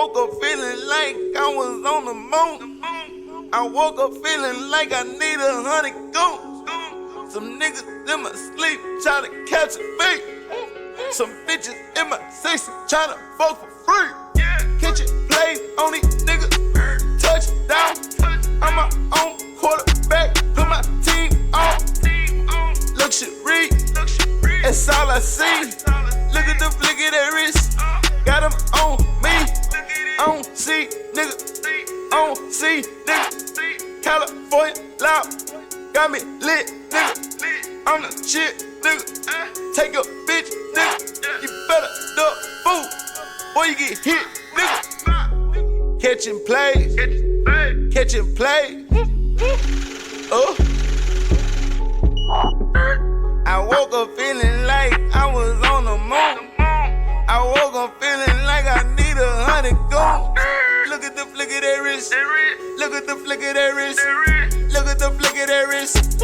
woke up feeling like I was on the moon. I woke up feeling like I need 100 goons. Some niggas in my sleep try to catch a bait. Some bitches in my section try to fuck for free. Kitchen plays on these niggas, touchdown. I'm my own quarterback, put my team on. Luxury, that's all I see. Look at the flick of that wrist, got them on me. I don't see niggas, I don't see niggas. California loud, got me lit, nigga. I'm the shit, nigga. Take a bitch, nigga. You better duck food, boy you get hit, nigga. Catching plays, catching plays. I woke up feeling like I was on the moon. I woke up feeling like I need 100 goons. Look at the flick of that wrist. Look at the flick of that wrist. Look at the flick of that wrist.